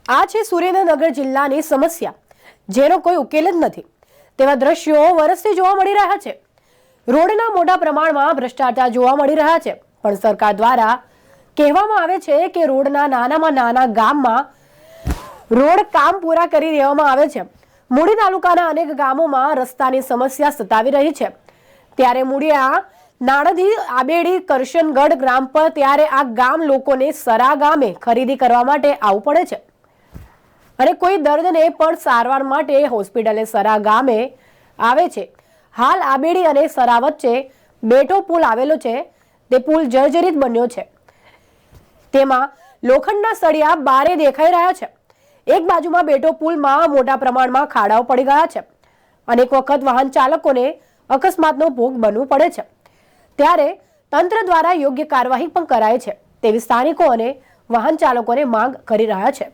આ છે સુરેન્દ્રનગર જિલ્લાની સમસ્યા, જેનો કોઈ ઉકેલ જ નથી તેવા દ્રશ્યો વર્ષથી જોવા મળી રહ્યા છે। રોડના મોટા પ્રમાણમાં ભ્રષ્ટાચાર જોવા મળી રહ્યા છે, પણ સરકાર દ્વારા કહેવામાં આવે છે કે રોડના નાનામાં નાના ગામમાં રોડ કામ પૂરા કરી દેવામાં આવે છે। મૂડી તાલુકાના અનેક ગામોમાં રસ્તાની સમસ્યા સતાવી રહી છે, ત્યારે મૂળિયા નાણદી આબેડી કરશનગઢ ગ્રામ પર ત્યારે આ ગામ લોકોને સરા ગામે ખરીદી કરવા માટે આવવું પડે છે અને કોઈ દર્દને પણ સારવાર માટે હોસ્પિટલે સરા ગામે આવે છે। હાલ આબેડી અને સરા વચ્ચે બેઠો પુલ આવેલો છે, તે પુલ જર્જરિત બન્યો છે, તેમાં લોખંડના સળિયા બારે દેખાઈ રહ્યા છે। એક બાજુમાં બેઠો પુલમાં મોટા પ્રમાણમાં ખાડાઓ પડી ગયા છે, અનેક વખત વાહન ચાલકોને અકસ્માતનો ભોગ બનવું પડે છે, ત્યારે તંત્ર દ્વારા યોગ્ય કાર્યવાહી પણ કરાય છે તેવી સ્થાનિકો અને વાહન ચાલકોને માંગ કરી રહ્યા છે।